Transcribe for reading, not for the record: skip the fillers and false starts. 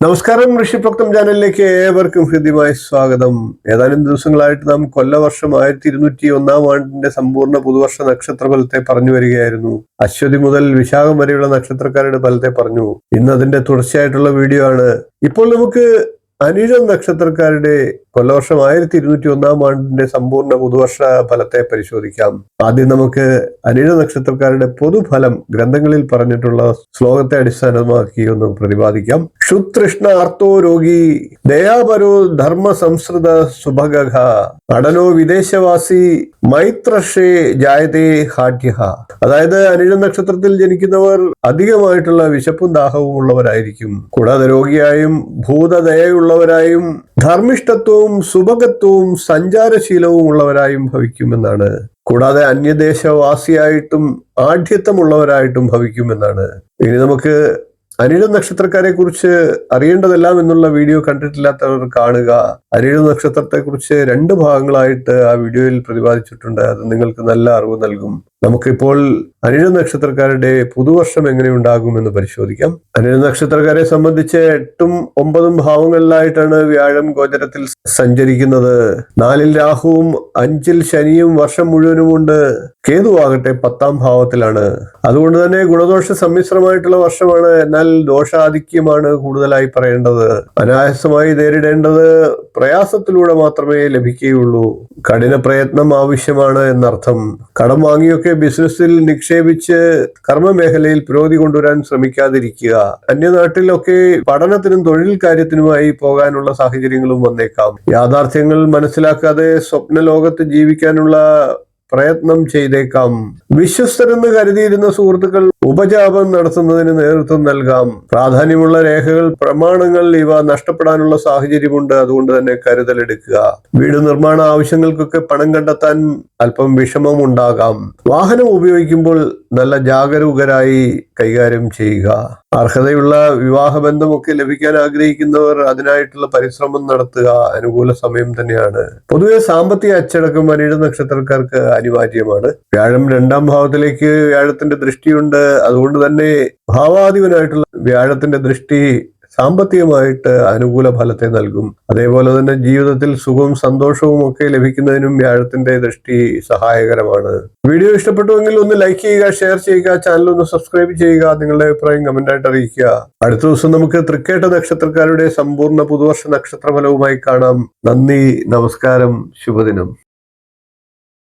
നമസ്കാരം, ഋഷിപ്രോക്തം ചാനലിലേക്ക് ഏവർക്കും ഹൃദ്യമായ സ്വാഗതം. ഏതാനും ദിവസങ്ങളായിട്ട് നാം കൊല്ലവർഷം 1201 സമ്പൂർണ്ണ പുതുവർഷ നക്ഷത്രഫലത്തെ പറഞ്ഞു വരികയായിരുന്നു. അശ്വതി മുതൽ വിശാഖം വരെയുള്ള നക്ഷത്രക്കാരുടെ ഫലത്തെ പറഞ്ഞു. ഇന്ന് അതിന്റെ തുടർച്ചയായിട്ടുള്ള വീഡിയോ ആണ്. ഇപ്പോൾ നമുക്ക് അനിഴം നക്ഷത്രക്കാരുടെ കൊല്ലവർഷം 1201 സമ്പൂർണ്ണ പുതുവർഷ ഫലത്തെ പരിശോധിക്കാം. ആദ്യം നമുക്ക് അനിഴ നക്ഷത്രക്കാരുടെ പൊതുഫലം ഗ്രന്ഥങ്ങളിൽ പറഞ്ഞിട്ടുള്ള ശ്ലോകത്തെ അടിസ്ഥാനമാക്കി ഒന്ന് പ്രതിപാദിക്കാം. ക്ഷുതൃഷ്ണ ആർത്തോ രോഗി ദയാപരോ ധർമ്മ സംസ്കൃത സുഭഗ അടനോ വിദേശവാസി മൈത്രഷേ ജായതേ ഹാഠ്യ. അതായത് അനിഴ നക്ഷത്രത്തിൽ ജനിക്കുന്നവർ അധികമായിട്ടുള്ള വിശപ്പും ദാഹവും ഉള്ളവരായിരിക്കും. കൂടാതെ രോഗിയായും ഭൂതദയുള്ളവരായും ധർമ്മിഷ്ഠത്വവും സുഭഗത്വവും സഞ്ചാരശീലവും ഉള്ളവരായും ഭവിക്കുമെന്നാണ്. കൂടാതെ അന്യദേശവാസിയായിട്ടും ആഢ്യത്വമുള്ളവരായിട്ടും ഭവിക്കുമെന്നാണ്. ഇനി നമുക്ക് അനിഴ നക്ഷത്രക്കാരെ കുറിച്ച് അറിയേണ്ടതെല്ലാം എന്നുള്ള വീഡിയോ കണ്ടിട്ടില്ലാത്തവർ കാണുക. അനിഴ നക്ഷത്രത്തെ കുറിച്ച് 2 ഭാഗങ്ങളായിട്ട് ആ വീഡിയോയിൽ പ്രതിപാദിച്ചിട്ടുണ്ട്. അത് നിങ്ങൾക്ക് നല്ല അറിവ് നൽകും. നമുക്കിപ്പോൾ അനിഴ നക്ഷത്രക്കാരുടെ പുതുവർഷം എങ്ങനെയുണ്ടാകും എന്ന് പരിശോധിക്കാം. അനിഴ നക്ഷത്രക്കാരെ സംബന്ധിച്ച് 8ഉം 9ഉം ഭാവങ്ങളിലായിട്ടാണ് വ്യാഴം ഗോചരത്തിൽ സഞ്ചരിക്കുന്നത്. 4ൽ രാഹുവും 5ൽ ശനിയും വർഷം മുഴുവനുമുണ്ട്. കേതുവാകട്ടെ 10ാം ഭാവത്തിലാണ്. അതുകൊണ്ട് തന്നെ ഗുണദോഷ സമ്മിശ്രമായിട്ടുള്ള വർഷമാണ്. എന്നാൽ ദോഷാധിക്യമാണ് കൂടുതലായി പറയേണ്ടത്. അനായാസമായി നേരിടേണ്ടത് പ്രയാസത്തിലൂടെ മാത്രമേ ലഭിക്കുകയുള്ളൂ. കഠിന പ്രയത്നം ആവശ്യമാണ് എന്നർത്ഥം. കടം വാങ്ങിയൊക്കെ ബിസിനസ്സിൽ നിക്ഷേപിച്ച് കർമ്മമേഖലയിൽ പുരോഗതി കൊണ്ടുവരാൻ ശ്രമിക്കാതിരിക്കുക. അന്യനാട്ടിലൊക്കെ പഠനത്തിനും തൊഴിൽ കാര്യത്തിനുമായി പോകാനുള്ള സാഹചര്യങ്ങളും വന്നേക്കാം. യാഥാർത്ഥ്യങ്ങൾ മനസ്സിലാക്കാതെ സ്വപ്ന ലോകത്ത് ജീവിക്കാനുള്ള പ്രയത്നം ചെയ്തേക്കാം. വിശ്വസ്തരെന്ന് കരുതിയിരുന്ന സുഹൃത്തുക്കൾ ഉപജാപം നടത്തുന്നതിന് നേതൃത്വം നൽകാം. പ്രാധാന്യമുള്ള രേഖകൾ, പ്രമാണങ്ങൾ ഇവ നഷ്ടപ്പെടാനുള്ള സാഹചര്യമുണ്ട്. അതുകൊണ്ട് തന്നെ കരുതലെടുക്കുക. വീട് നിർമ്മാണ ആവശ്യങ്ങൾക്കൊക്കെ പണം കണ്ടെത്താൻ അല്പം വിഷമം ഉണ്ടാകാം. വാഹനം ഉപയോഗിക്കുമ്പോൾ നല്ല ജാഗരൂകരായി കൈകാര്യം ചെയ്യുക. അർഹതയുള്ള വിവാഹബന്ധമൊക്കെ ലഭിക്കാൻ ആഗ്രഹിക്കുന്നവർ അതിനായിട്ടുള്ള പരിശ്രമം നടത്തുക. അനുകൂല സമയം തന്നെയാണ്. പൊതുവെ സാമ്പത്തിക അച്ചടക്കം അനിഴ നക്ഷത്രക്കാർക്ക് അനിവാര്യമാണ്. വ്യാഴം 2ാം ഭാവത്തിലേക്ക് വ്യാഴത്തിന്റെ ദൃഷ്ടിയുണ്ട്. അതുകൊണ്ട് തന്നെ ഭാവാധിപനായിട്ടുള്ള വ്യാഴത്തിന്റെ ദൃഷ്ടി സാമ്പത്തികമായിട്ട് അനുകൂല ഫലത്തെ നൽകും. അതേപോലെ തന്നെ ജീവിതത്തിൽ സുഖവും സന്തോഷവും ഒക്കെ ലഭിക്കുന്നതിനും വ്യാഴത്തിന്റെ ദൃഷ്ടി സഹായകരമാണ്. വീഡിയോ ഇഷ്ടപ്പെട്ടുവെങ്കിൽ ഒന്ന് ലൈക്ക് ചെയ്യുക, ഷെയർ ചെയ്യുക, ചാനൽ ഒന്ന് സബ്സ്ക്രൈബ് ചെയ്യുക. നിങ്ങളുടെ അഭിപ്രായം കമന്റായിട്ട് അറിയിക്കുക. അടുത്ത ദിവസം നമുക്ക് തൃക്കേട്ട നക്ഷത്രക്കാരുടെ സമ്പൂർണ്ണ പുതുവർഷ നക്ഷത്രഫലവുമായി കാണാം. നന്ദി, നമസ്കാരം, ശുഭദിനം.